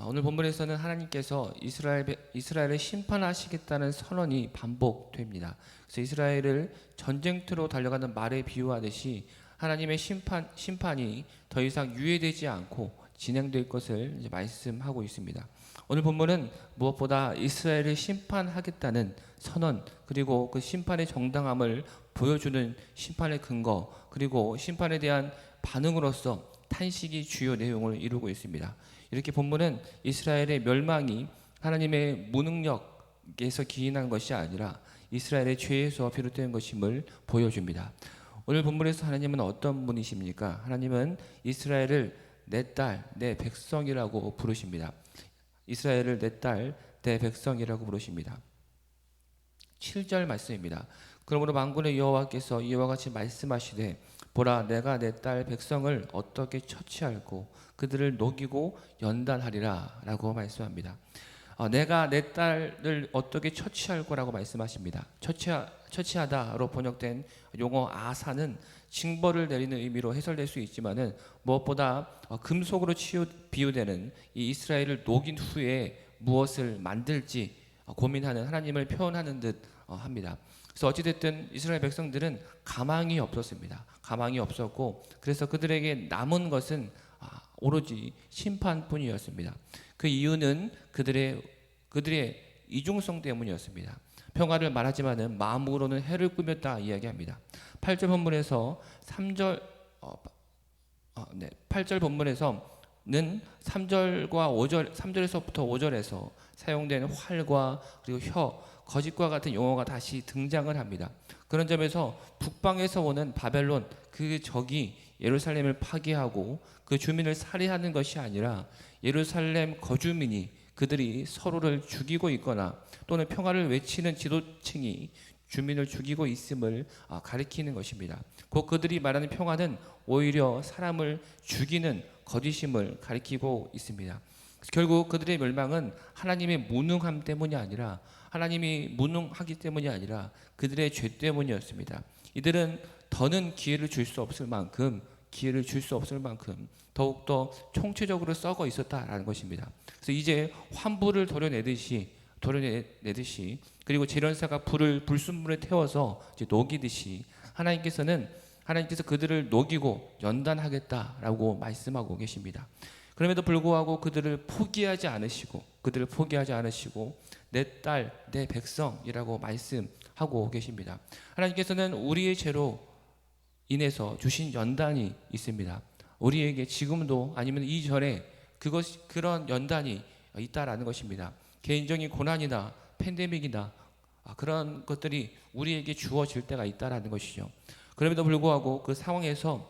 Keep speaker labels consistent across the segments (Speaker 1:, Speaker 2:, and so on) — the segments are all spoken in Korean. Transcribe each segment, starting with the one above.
Speaker 1: 오늘 본문에서는 하나님께서 이스라엘을 심판하시겠다는 선언이 반복됩니다. 그래서 이스라엘을 전쟁터로 달려가는 말에 비유하듯이 하나님의 심판이 더 이상 유예되지 않고 진행될 것을 이제 말씀하고 있습니다. 오늘 본문은 무엇보다 이스라엘을 심판하겠다는 선언, 그리고 그 심판의 정당함을 보여주는 심판의 근거, 그리고 심판에 대한 반응으로서 탄식이 주요 내용을 이루고 있습니다. 이렇게 본문은 이스라엘의 멸망이 하나님의 무능력에서 기인한 것이 아니라 이스라엘의 죄에서 비롯된 것임을 보여줍니다. 오늘 본문에서 하나님은 어떤 분이십니까? 하나님은 이스라엘을 내 딸, 내 백성이라고 부르십니다. 이스라엘을 내 딸, 내 백성이라고 부르십니다. 7절 말씀입니다. 그러므로 만군의 여호와께서 이와 같이 말씀하시되 보라, 내가 내 딸 백성을 어떻게 처치할고 그들을 녹이고 연단하리라 라고 말씀합니다. 내가 내 딸을 어떻게 처치할 거라고 말씀하십니다. 처치하다로 번역된 용어 아사는 징벌을 내리는 의미로 해설될 수 있지만은 무엇보다 금속으로 비유되는 이 이스라엘을 녹인 후에 무엇을 만들지 고민하는 하나님을 표현하는 듯 합니다. 그래서 어찌됐든 이스라엘 백성들은 가망이 없었습니다. 가망이 없었고, 그래서 그들에게 남은 것은 오로지 심판뿐이었습니다. 그 이유는 그들의 이중성 때문이었습니다. 평화를 말하지만은 마음으로는 해를 꾸몄다 이야기합니다. 8절 본문에서 3절 8절 본문에서는 3절과 5절 3절에서부터 5절에서 사용된 활과 그리고 혀, 거짓과 같은 용어가 다시 등장을 합니다. 그런 점에서 북방에서 오는 바벨론 그 적이 예루살렘을 파괴하고 그 주민을 살해하는 것이 아니라 예루살렘 거주민이 그들이 서로를 죽이고 있거나 또는 평화를 외치는 지도층이 주민을 죽이고 있음을 가리키는 것입니다. 곧 그들이 말하는 평화는 오히려 사람을 죽이는 거짓임을 가리키고 있습니다. 결국 그들의 멸망은 하나님의 무능함 때문이 아니라 하나님이 무능하기 때문이 아니라 그들의 죄 때문이었습니다. 이들은 더는 기회를 줄 수 없을 만큼 더욱더 총체적으로 썩어 있었다라는 것입니다. 그래서 이제 환부를 도려내듯이 그리고 재련사가 불순물에 태워서 이제 녹이듯이 하나님께서 그들을 녹이고 연단하겠다라고 말씀하고 계십니다. 그럼에도 불구하고 그들을 포기하지 않으시고 내 딸, 내 백성이라고 말씀하고 계십니다. 하나님께서는 우리의 죄로 인해서 주신 연단이 있습니다. 우리에게 지금도 아니면 이전에 그런 연단이 있다라는 것입니다. 개인적인 고난이나 팬데믹이나 그런 것들이 우리에게 주어질 때가 있다라는 것이죠. 그럼에도 불구하고 그 상황에서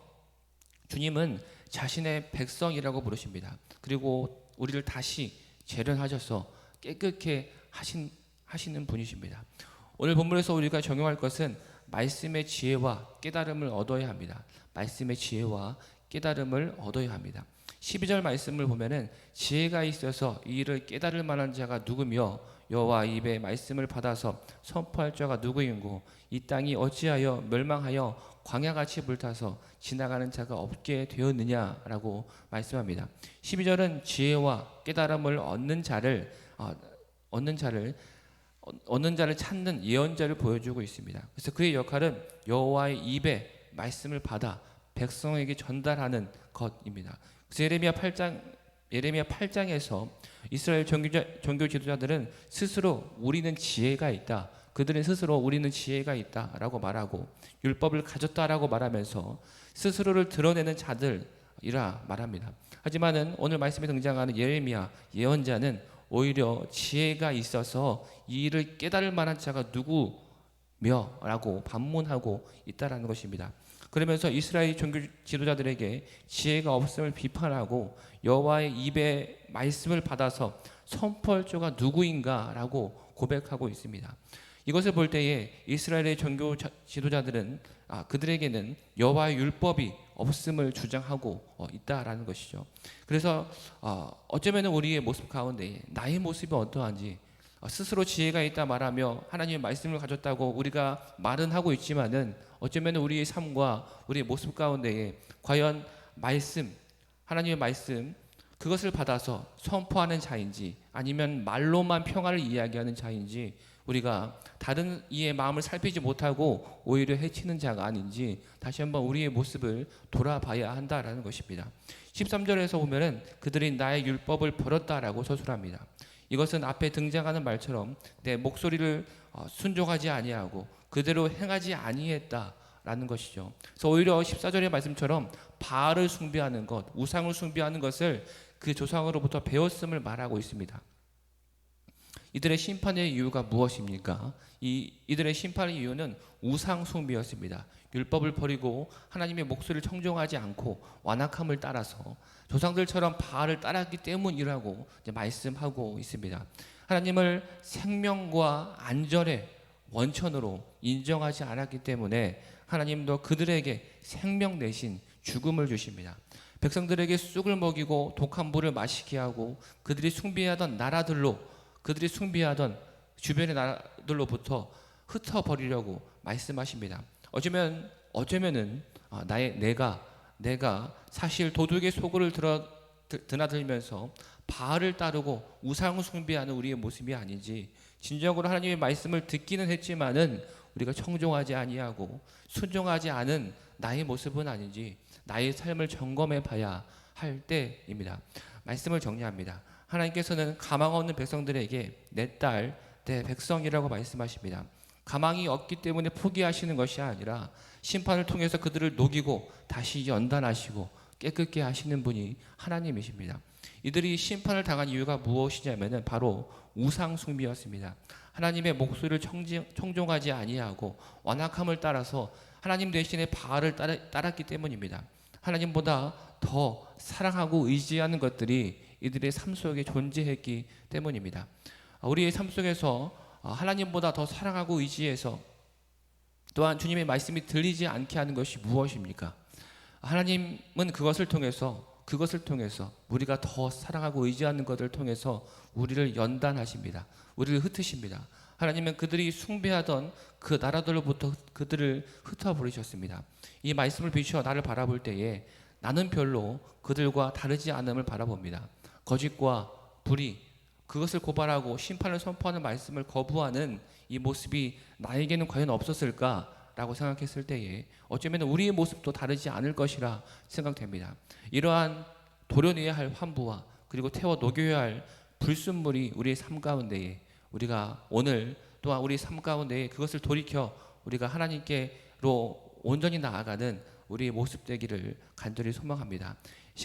Speaker 1: 주님은 자신의 백성이라고 부르십니다. 그리고 우리를 다시 재련하셔서 깨끗게 하시는 분이십니다. 오늘 본문에서 우리가 적용할 것은 말씀의 지혜와 깨달음을 얻어야 합니다. 말씀의 지혜와 깨달음을 얻어야 합니다. 12절 말씀을 보면은 지혜가 있어서 이 일을 깨달을 만한 자가 누구며 여호와 입의 말씀을 받아서 선포할 자가 누구인고 이 땅이 어찌하여 멸망하여 광야같이 불타서 지나가는 자가 없게 되었느냐라고 말씀합니다. 12절은 지혜와 깨달음을 얻는 자를 찾는 예언자를 보여주고 있습니다. 그래서 그의 역할은 여호와의 입의 말씀을 받아 백성에게 전달하는 것입니다. 그래서 예레미야 8장에서 이스라엘 종교 지도자들은 스스로 우리는 지혜가 있다. 그들은 스스로 우리는 지혜가 있다라고 말하고 율법을 가졌다라고 말하면서 스스로를 드러내는 자들이라 말합니다. 하지만은 오늘 말씀에 등장하는 예레미야 예언자는 오히려 지혜가 있어서 이 일을 깨달을 만한 자가 누구며 라고 반문하고 있다라는 것입니다. 그러면서 이스라엘 종교 지도자들에게 지혜가 없음을 비판하고 여호와의 입의 말씀을 받아서 선포할 자가 누구인가 라고 고백하고 있습니다. 이것을 볼 때에 이스라엘의 종교 지도자들은 그들에게는 여호와의 율법이 없음을 주장하고 있다라는 것이죠. 그래서 어쩌면 우리의 모습 가운데 나의 모습이 어떠한지 스스로 지혜가 있다 말하며 하나님의 말씀을 가졌다고 우리가 말은 하고 있지만은 어쩌면 우리의 삶과 우리의 모습 가운데에 과연 하나님의 말씀 그것을 받아서 선포하는 자인지 아니면 말로만 평화를 이야기하는 자인지 우리가 다른 이의 마음을 살피지 못하고 오히려 해치는 자가 아닌지 다시 한번 우리의 모습을 돌아봐야 한다라는 것입니다. 13절에서 보면은 그들이 나의 율법을 버렸다라고 서술합니다. 이것은 앞에 등장하는 말처럼 내 목소리를 순종하지 아니하고 그대로 행하지 아니했다라는 것이죠. 그래서 오히려 14절의 말씀처럼 바알을 숭배하는 것, 우상을 숭배하는 것을 그 조상으로부터 배웠음을 말하고 있습니다. 이들의 심판의 이유가 무엇입니까? 이들의 심판의 이유는 우상 숭배였습니다. 율법을 버리고 하나님의 목소리를 청종하지 않고 완악함을 따라서 조상들처럼 바알을 따랐기 때문이라고 이제 말씀하고 있습니다. 하나님을 생명과 안전의 원천으로 인정하지 않았기 때문에 하나님도 그들에게 생명 대신 죽음을 주십니다. 백성들에게 쑥을 먹이고 독한 물을 마시게 하고 그들이 숭배하던 나라들로 그들이 숭배하던 주변의 나라들로부터 흩어버리려고 말씀하십니다. 어쩌면은 내가 사실 도둑의 속을 드나들면서 바알을 따르고 우상을 숭배하는 우리의 모습이 아닌지 진정으로 하나님의 말씀을 듣기는 했지만은 우리가 청종하지 아니하고 순종하지 않은 나의 모습은 아닌지 나의 삶을 점검해 봐야 할 때입니다. 말씀을 정리합니다. 하나님께서는 가망 없는 백성들에게 내 딸, 내 백성이라고 말씀하십니다. 가망이 없기 때문에 포기하시는 것이 아니라 심판을 통해서 그들을 녹이고 다시 연단하시고 깨끗게 하시는 분이 하나님이십니다. 이들이 심판을 당한 이유가 무엇이냐면은 바로 우상 숭배였습니다. 하나님의 목소리를 청종하지 아니하고 완악함을 따라서 하나님 대신에 바알을 따랐기 때문입니다. 하나님보다 더 사랑하고 의지하는 것들이 이들의 삶 속에 존재했기 때문입니다. 우리의 삶 속에서 하나님보다 더 사랑하고 의지해서 또한 주님의 말씀이 들리지 않게 하는 것이 무엇입니까? 하나님은 그것을 통해서 우리가 더 사랑하고 의지하는 것을 통해서 우리를 연단하십니다. 우리를 흩으십니다. 하나님은 그들이 숭배하던 그 나라들로부터 그들을 흩어버리셨습니다. 이 말씀을 비추어 나를 바라볼 때에 나는 별로 그들과 다르지 않음을 바라봅니다. 거짓과 불의, 그것을 고발하고 심판을 선포하는 말씀을 거부하는 이 모습이 나에게는 과연 없었을까라고 생각했을 때에 어쩌면 우리의 모습도 다르지 않을 것이라 생각됩니다. 이러한 도려내야 할 환부와 그리고 태워 녹여야 할 불순물이 우리의 삶 가운데에 우리가 오늘 또한 우리 삶 가운데에 그것을 돌이켜 우리가 하나님께로 온전히 나아가는 우리의 모습 되기를 간절히 소망합니다.